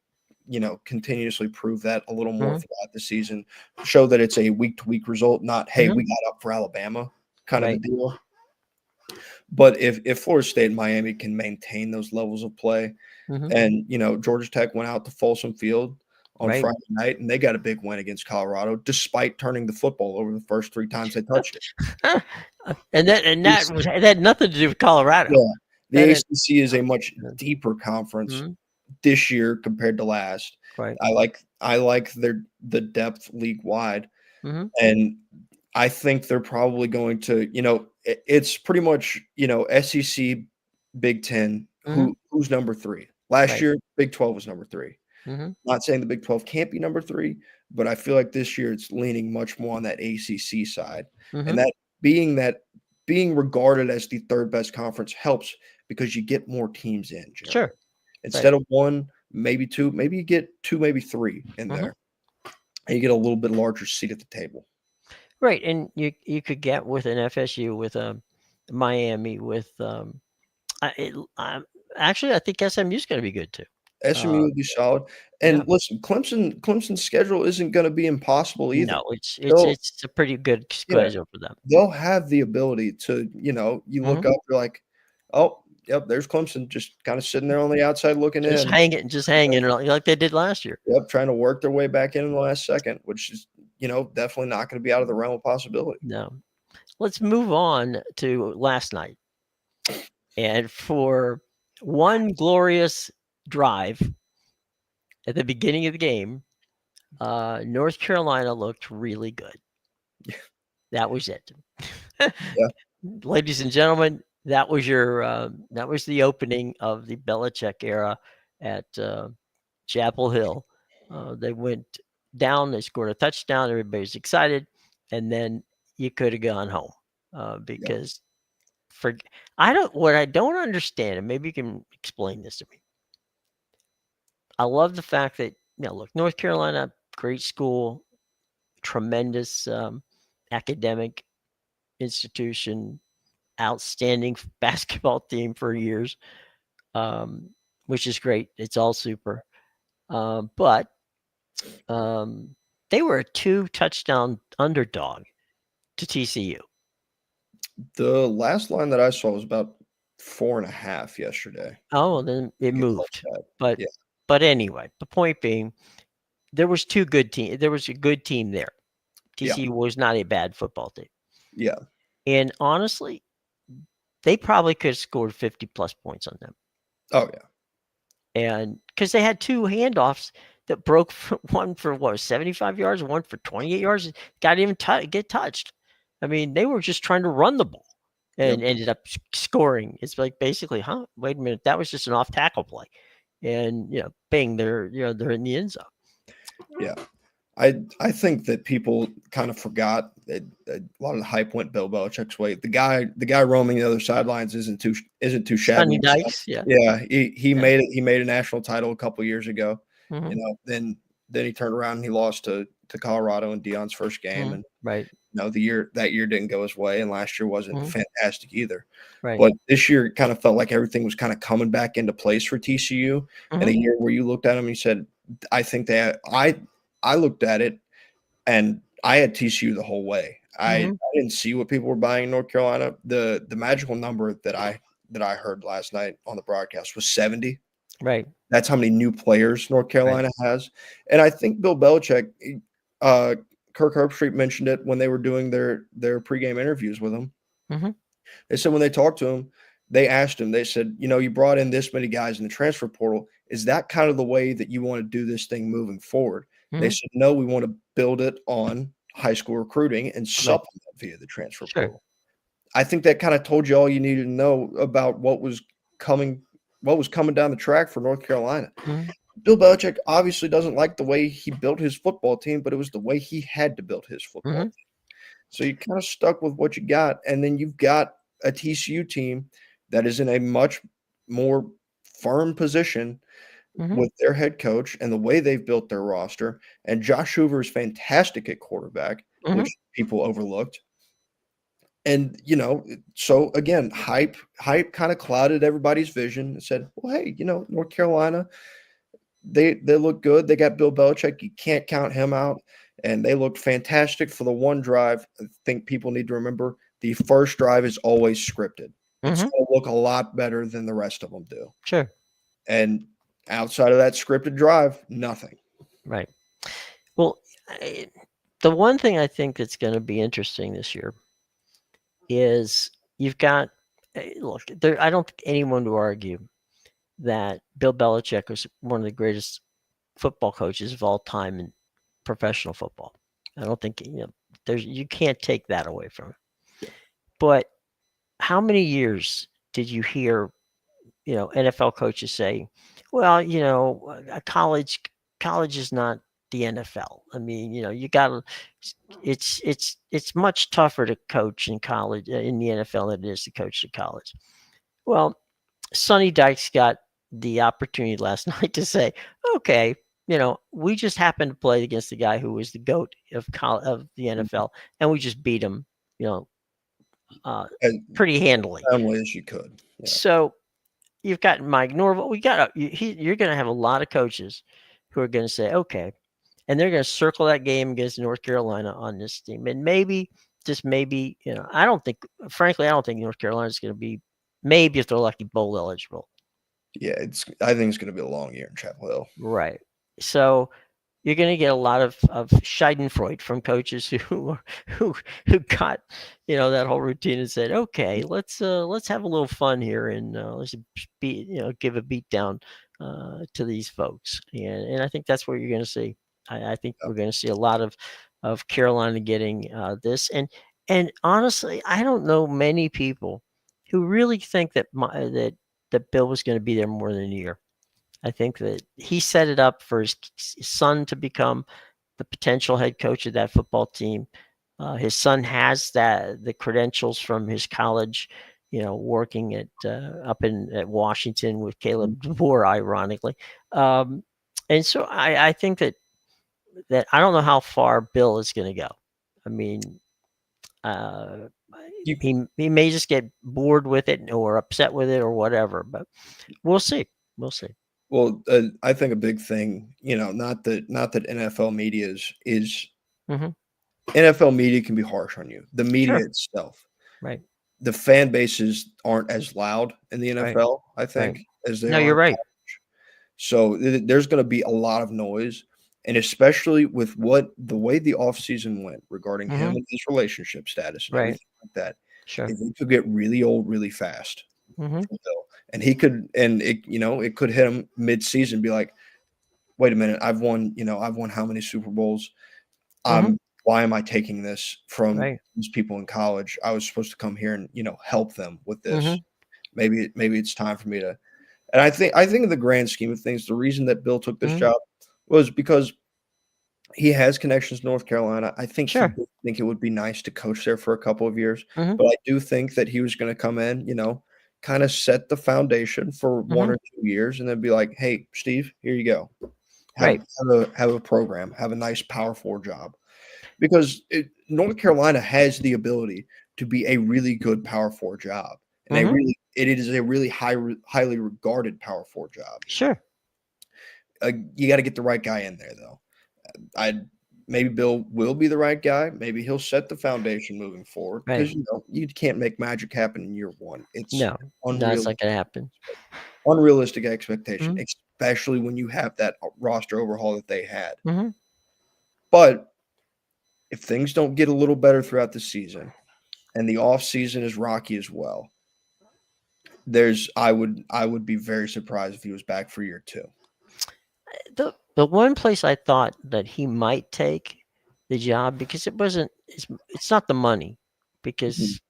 continuously prove that a little more throughout the season. Show that it's a week-to-week result, not, hey, we got up for Alabama kind of a deal. But if Florida State and Miami can maintain those levels of play, and, Georgia Tech went out to Folsom Field on Friday night, and they got a big win against Colorado, despite turning the football over the first 3 times they touched it. and that had nothing to do with Colorado. Yeah. The ACC is a much deeper conference this year compared to last. Right. I like the depth league wide, and I think they're probably going to. It's pretty much SEC, Big Ten. Who's number 3? Last year, Big 12 was number 3. Not saying the Big 12 can't be number 3, but I feel like this year it's leaning much more on that ACC side, and that being regarded as the 3rd best conference helps because you get more teams in. Generally. Sure. Instead of 1, maybe 2, maybe you get 2, maybe 3 in there, and you get a little bit larger seat at the table. Right, and you could get with an FSU, with Miami, with actually I think SMU is going to be good too. SMU will be solid, and listen, Clemson's schedule isn't going to be impossible either. No, it's a pretty good schedule for them. They'll have the ability to, you look up, you're like, oh, yep, there's Clemson just kind of sitting there on the outside looking in. Just hanging like they did last year. Yep, trying to work their way back in the last second, which is, definitely not going to be out of the realm of possibility. No. Let's move on to last night. And for one glorious drive at the beginning of the game, North Carolina looked really good. That was it. Ladies and gentlemen, that was the opening of the Belichick era at Chapel Hill. They went down, they scored a touchdown, everybody's excited, and then you could have gone home because what I don't understand, and maybe you can explain this to me. I love the fact that, look, North Carolina, great school, tremendous academic institution, outstanding basketball team for years, which is great. It's all super. But they were a 2-touchdown underdog to TCU. The last line that I saw was about 4.5 yesterday. Oh, well, then it moved. But anyway, the point being, there was 2 good teams. There was a good team there. TCU was not a bad football team. Yeah. And honestly, they probably could have scored 50-plus points on them. Oh, yeah. And because they had 2 handoffs that broke, one for 75 yards, one for 28 yards. Got even get touched. I mean, they were just trying to run the ball and ended up scoring. It's like basically, wait a minute, that was just an off tackle play, and bang, they're in the end zone. Yeah, I think that people kind of forgot that a lot of the hype went Bill Belichick's way. The guy roaming the other sidelines isn't too shabby. Sonny Dykes, he made it. He made a national title a couple years ago. Mm-hmm. Then he turned around and he lost to Colorado in Deion's first game, and No, that year didn't go his way, and last year wasn't Mhm. fantastic either. Right. But this year it kind of felt like everything was kind of coming back into place for TCU. And a Mhm. year where you looked at them and you said, I think I looked at it and I had TCU the whole way. I Mhm. didn't see what people were buying in North Carolina. The magical number that I heard last night on the broadcast was 70. Right. That's how many new players North Right. Carolina has. And I think Bill Belichick, uh, Kirk Herbstreit mentioned it when they were doing their pregame interviews with him. Mhm. They said when they talked to him, they asked him, they said, you brought in this many guys in the transfer portal. Is that kind of the way that you want to do this thing moving forward? They Mhm. said, no, we want to build it on high school recruiting and Right. supplement via the transfer Sure. portal. I think that kind of told you all you needed to know about coming what was coming down the track for North Carolina. Mhm. Bill Belichick obviously doesn't like the way he built his football team, but it was the way he had to build his football Mhm. team. So you kind of stuck with what you got, and then you've got a TCU team that is in a much more firm position Mhm. with their head coach and the way they've built their roster. And Josh Hoover is fantastic at quarterback, which Mhm. people overlooked. And so again, hype kind of clouded everybody's vision and said, "Well, hey, North Carolina, they look good. They got Bill Belichick. You can't count him out. And they looked fantastic for the one drive. I think people need to remember the first drive is always scripted. It's Mhm. going to look a lot better than the rest of them do. Sure. And outside of that scripted drive, nothing. Right. Well, I, the one thing I think that's going to be interesting this year is you've got look there. I don't think anyone would argue that Bill Belichick was one of the greatest football coaches of all time in professional football. I don't think there's you can't take that away from him. But how many years did you hear NFL coaches say, "Well, a college is not the NFL." I mean, you got to. It's much tougher to coach in college in the NFL than it is to coach in college. Well, Sonny Dykes got the opportunity last night to say, "Okay, we just happened to play against the guy who was the goat of the NFL, and we just beat him, you know, uh, As pretty handily." soundly as you could. Yeah. So you've got Mike Norvell. You're going to have a lot of coaches who are going to say, "Okay," and they're going to circle that game against North Carolina on this team, and maybe just maybe, I don't think, frankly, I don't think North Carolina is going to be, maybe if they're lucky, bowl eligible. Yeah, I think it's going to be a long year in Chapel Hill. Right. So you're going to get a lot of Schadenfreude from coaches who who got that whole routine and said, okay, let's have a little fun here and let's give a beat down to these folks, and I think that's what you're going to see. I think we're going to see a lot of Carolina getting this, and honestly, I don't know many people who really think that Bill was going to be there more than a year. I think that he set it up for his son to become the potential head coach of that football team. His son has the credentials from his college, working up at Washington with Caleb DeBoer, ironically. Um, and so I think that I don't know how far Bill is going to go. I mean, uh, You he may just get bored with it or upset with it or whatever, but we'll see. We'll see. Well, I think a big thing, not that NFL media is Hmm. NFL media can be harsh on you. The media Sure. itself, Right. the fan bases aren't as loud in the Right. NFL, I Right. think, as they No, are you're in right. college. So there's going to be a lot of noise, and especially with the way the offseason went regarding him Mhm. and his relationship status and Right. everything like that, Sure. it could get really old really fast Mhm. for Bill. And it could hit him mid-season, be like, wait a minute, I've won how many Super Bowls? Mhm. Why am I taking this from Right. these people in college? I was supposed to come here and help them with this. Mhm. Maybe it's time for me to. And I think in the grand scheme of things, the reason that Bill took this Mhm. job was because he has connections to North Carolina. I think he Sure. did think it would be nice to coach there for a couple of years, Mhm. but I do think that he was going to come in, kind of set the foundation for one Mhm. or 2 years, and then be like, "Hey, Steve, here you go. Have Right. have a program, have a nice Power 4 job." because North Carolina has the ability to be a really good Power 4 job, and Mhm. it is a really highly regarded Power 4 job. Sure. You got to get the right guy in there, though. I maybe Bill will be the right guy. Maybe he'll set the foundation moving forward Right. because you can't make magic happen in year one. It's No, that's not gonna happen. unrealistic expectation, Mhm. especially when you have that roster overhaul that they had. Mhm. But if things don't get a little better throughout the season, and the off season is rocky as well, I would be very surprised if he was back for year two. The one place I thought that he might take the job because it's not the money Mhm. because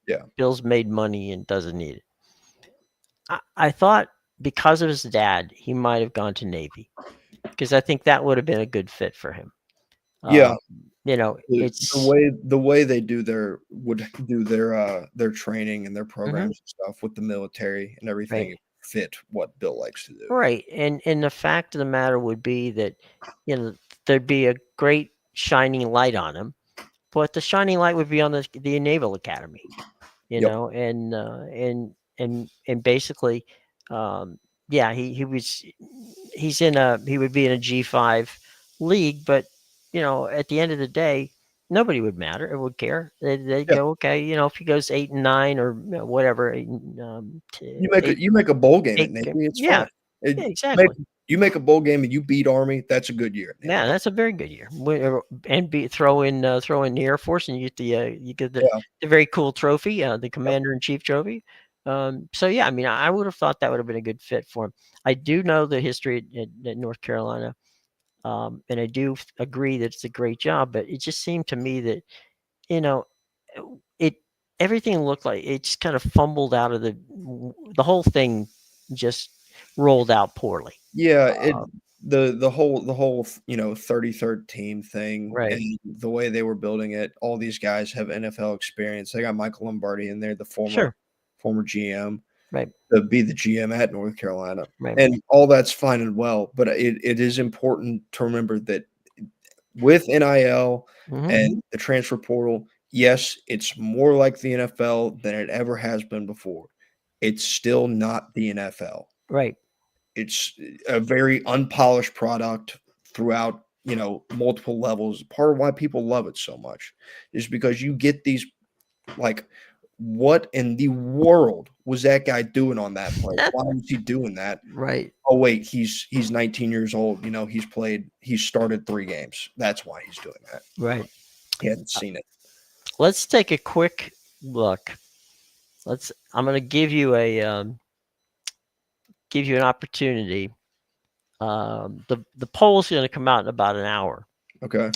Yeah. Bill's made money and doesn't need it. I thought because of his dad, he might have gone to Navy because I think that would have been a good fit for him. Yeah. Uh, you know, it's The way they would do their training and their Mhm. programs and stuff with the military and everything Right, fit what Bill likes to do. right, and the fact of the matter would be that there'd be a great shining light on him, but the shining light would be on the Naval Academy. Yep. And basically, um, yeah, he would be in a G5 league, but at the end of the day, nobody would matter. It would care. They'd Yeah. go, okay, if he goes 8-9 or whatever, You make a bowl game at eight, Navy, it's yeah, fine. It yeah, make exactly. you make a bowl game and you beat Army, that's a good year at Yeah, Navy. that's a very good year. And throw in the Air Force, and you get Yeah. the very cool trophy, the Commander in Chief trophy. So yeah, I mean, I would have thought that would have been a good fit for him. I do know the history at North Carolina, and I do agree that it's a great job. But it just seemed to me that you know, it everything looked like it just kind of fumbled out of the whole thing just rolled out poorly. Yeah, Um, the whole 33rd team thing right. and the way they were building it, all these guys have NFL experience. They got Michael Lombardi in there, the Sure. former GM, Right. to be the GM at North Carolina. Right. And all that's fine and well, but it is important to remember that with NIL Hmm. and the transfer portal, yes, it's more like the NFL than it ever has been before. It's still not the NFL. Right. It's a very unpolished product throughout, multiple levels. Part of why people love it so much is because you get these like, what in the world was that guy doing on that play? Why was he doing that? Right. Oh wait, he's 19 years old. He's started 3 games. That's why he's doing that. Right. He hadn't seen it. Let's take a quick look. I'm going to give you an opportunity. The poll's going to come out in about an hour. Okay.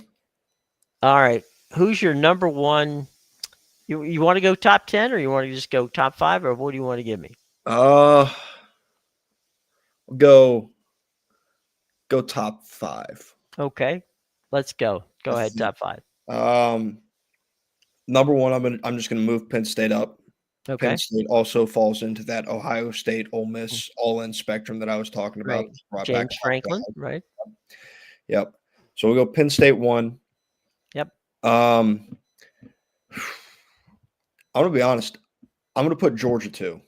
All right. Who's your number one? You want to go top 10 or you want to just go top 5 or what do you want to give me? Uh go top 5. Okay. Let's go. Go I ahead. think. Top 5. Number 1, I'm just gonna move Penn State up. Penn Okay. State also falls into that Ohio State, Ole Miss, all-in spectrum that I was talking about. Right. Brought back James top Franklin. 5. Right. Yep. So we'll go Penn State 1. Yep. Um, I'm gonna be honest. I'm gonna put Georgia 2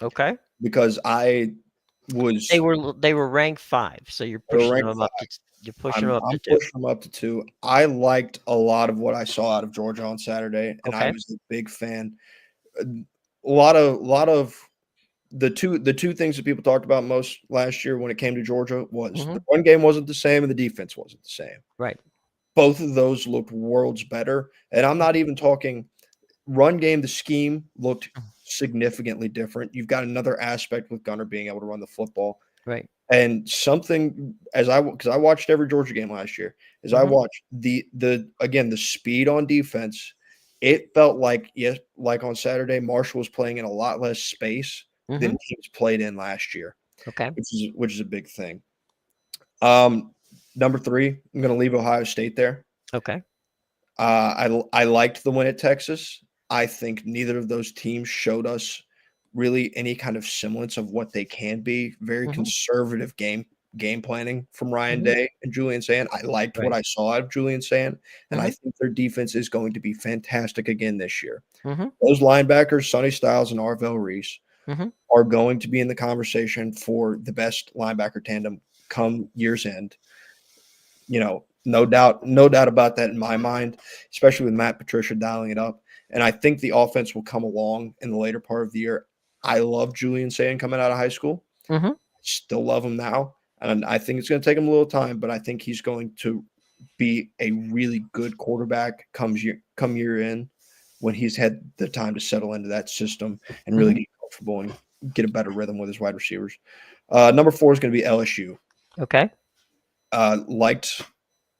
Okay. because They were ranked 5, so they were ranked 5. you're pushing them up to I'm 2. pushing them up to 2. I liked a lot of what I saw out of Georgia on Saturday, and I Okay. was a big fan. A lot of the two things that people talked about most last year when it came to Georgia was the Mhm. run game wasn't the same and the defense wasn't the same. Right. Both of those looked worlds better, and I'm not even talking run game. The scheme looked significantly different. You've got another aspect with Gunner being able to run the football. Right. And something because I watched every Georgia game last year, as I Mhm. watched the speed on defense, it felt like like on Saturday, Marshall was playing in a lot less space than Mhm. teams played in last year, Okay. which is a big thing. Um, Number 3, I'm gonna leave Ohio State there. Okay. I liked the win at Texas. I think neither of those teams showed us really any kind of semblance of what they can be. Very Mhm. conservative game game planning from Ryan Mhm. Day and Julian Sand. I liked what Right. I saw out of Julian Sand, and I Mhm. think their defense is going to be fantastic again this year. Mhm. Those linebackers, Sonny Styles and Arvell Reese, Mhm. are going to be in the conversation for the best linebacker tandem come year's end. No doubt about that in my mind, especially with Matt Patricia dialing it up. And I think the offense will come along in the later part of the year. I love Julian Sand coming out of high school. Mhm. Still love him now. And I think it's going to take him a little time, but I think he's going to be a really good quarterback come year in when he's had the time to settle into that system and really Mhm. get comfortable and get a better rhythm with his wide receivers. Number 4 is going to be LSU. Okay. Uh, liked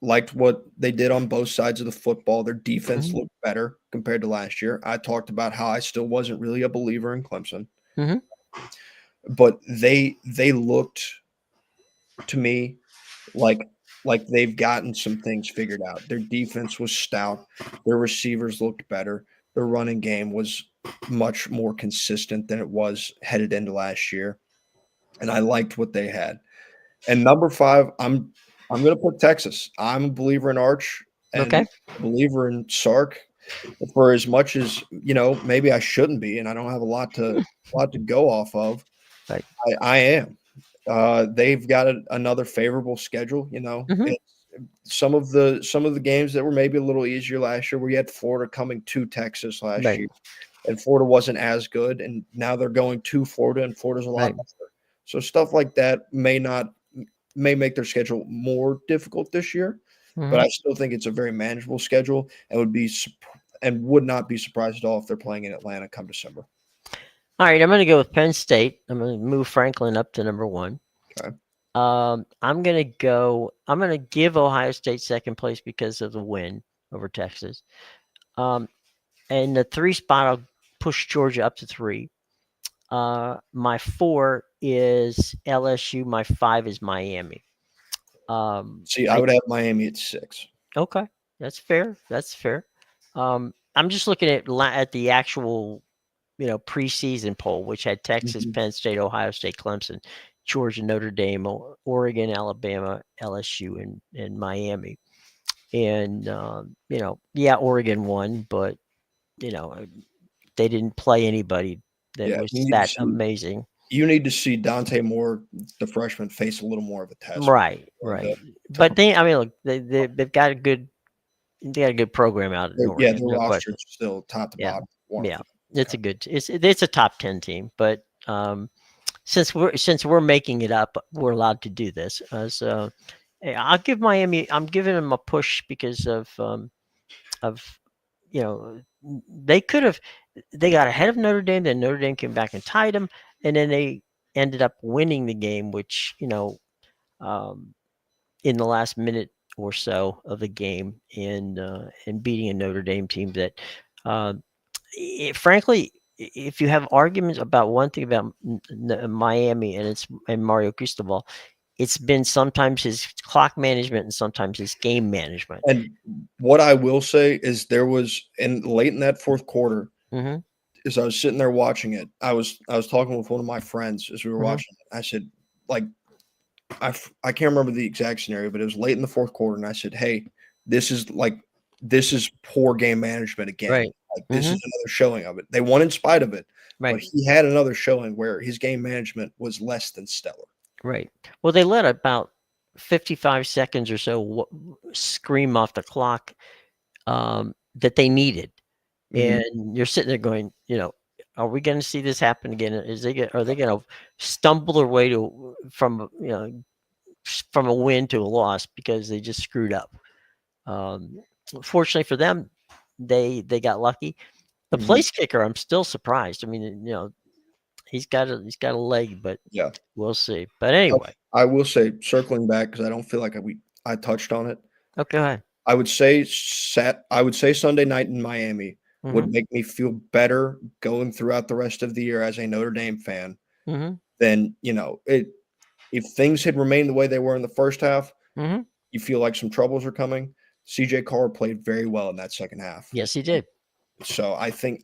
liked what they did on both sides of the football. Their defense Mhm. looked better compared to last year. I talked about how I still wasn't really a believer in Clemson, Mhm. but they looked to me like they've gotten some things figured out. Their defense was stout. Their receivers looked better. Their running game was much more consistent than it was headed into last year, and I liked what they had. And number 5, I'm gonna put Texas. I'm a believer in Arch Okay. and a believer in Sark. For as much as maybe I shouldn't be, and I don't have a lot to go off of. Right. I am. They've got another favorable schedule. Mhm. Some of the games that were maybe a little easier last year, where you had Florida coming to Texas last Right. year, and Florida wasn't as good, and now they're going to Florida, and Florida's a lot Right. better. So stuff like that may make their schedule more difficult this year, but Mhm. I still think it's a very manageable schedule, and would not be surprised at all if they're playing in Atlanta come December. All right. I'm going to go with Penn State. I'm going to move Franklin up to number 1. Okay. I'm going to give Ohio State second place because of the win over Texas. Um, and the 3 spot, I'll push Georgia up to 3. My 4 is LSU. My 5 is Miami. See, I I would have Miami at 6. Okay, that's fair. That's fair. I'm just looking at the actual, preseason poll, which had Texas, Mhm. Penn State, Ohio State, Clemson, Georgia, Notre Dame, Oregon, Alabama, LSU, and Miami. And yeah, Oregon won, but you know they didn't play anybody that Yeah, was that amazing. you need to see Dante Moore, the freshman, face a little more of a test Right, for him right. to But I mean, look, they've got a good program out in yeah, Oregon, their no roster question. is still top to Yeah, bottom yeah. wonderful. It's Okay. a good. It's a top 10 team, but since we're making it up, we're allowed to do this. So I'll give Miami. I'm giving them a push because of they could have they got ahead of Notre Dame, then Notre Dame came back and tied them, and then they ended up winning the game, which um, in the last minute or so of the game, and beating a Notre Dame team that, uh, frankly, if you have arguments about one thing about Miami and Mario Cristobal, it's been sometimes his clock management and sometimes his game management. And what I will say is there was late in that fourth quarter, Hmm. as I was sitting there watching it, I was talking with one of my friends as we were Hmm. watching it. I said, like, I can't remember the exact scenario, but it was late in the fourth quarter, and I said, "Hey, this is like this is poor game management again. Right. Like this Hmm. is another showing of it. They won in spite of it, but Right. he had another showing where his game management was less than stellar." Right. Well, they let about 55 seconds or so scream off the clock, that they needed. Mhm. And you're sitting there going, are we going to see this happen again? Are they going to stumble their way from a win to a loss because they just screwed up? Um, Fortunately for them, they got lucky. The Mhm. place kicker, I'm still surprised. I mean, he's got a leg, but Yeah. we'll see. But I anyway, I will say, circling back because I don't feel like I touched on it. okay, go ahead. I would say Sunday night in Miami would Hmm. make me feel better going throughout the rest of the year as a Notre Dame fan Hmm. than, if things had remained the way they were in the first half, Hmm. you feel like some troubles are coming. CJ Carr played very well in that second half. Yes, he did. So I think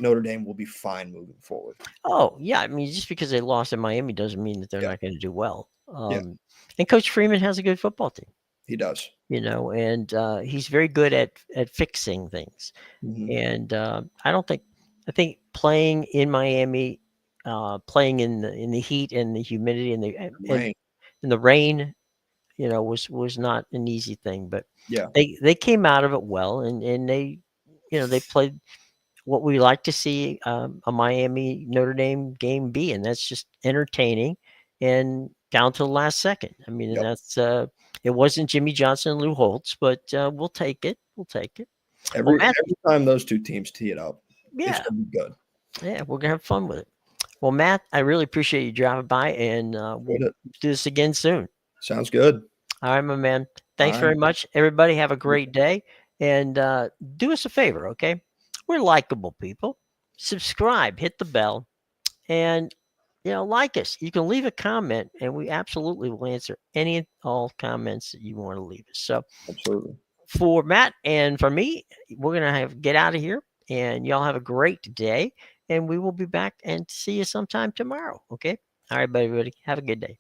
Notre Dame will be fine moving forward. Oh yeah, I mean, just because they lost in Miami doesn't mean that they're Yeah. not going to do well. Yeah, And Coach Freeman has a good football team, he does. and he's very good at fixing things. Mhm. And I think playing in Miami, playing in the heat and the humidity and Rain. and the rain, was not an easy thing. But Yeah, they came out of it well, and they played what we like to see a Miami Notre Dame game be, and that's just entertaining and down to the last second. I mean, and yep. that's it wasn't Jimmy Johnson and Lou Holtz, but we'll take it. We'll take it. Well, Every Matt, every time those 2 teams tee it up, it's yeah, gonna be good. yeah, we're gonna have fun with it. Well, Matt, I really appreciate you driving by, and we'll Enjoyed it. do this again soon. Sounds good. All right, my man. Thanks Alright. very much, everybody. Have a great day, and do us a favor, okay? We're likable people. Subscribe, hit the bell, and like us. You can leave a comment, and we absolutely will answer any and all comments that you want to leave us. So Absolutely. for Matt and for me, we're gonna have get out of here, and y'all have a great day, and we will be back and see you sometime tomorrow. Okay. All right, everybody. Have a good day.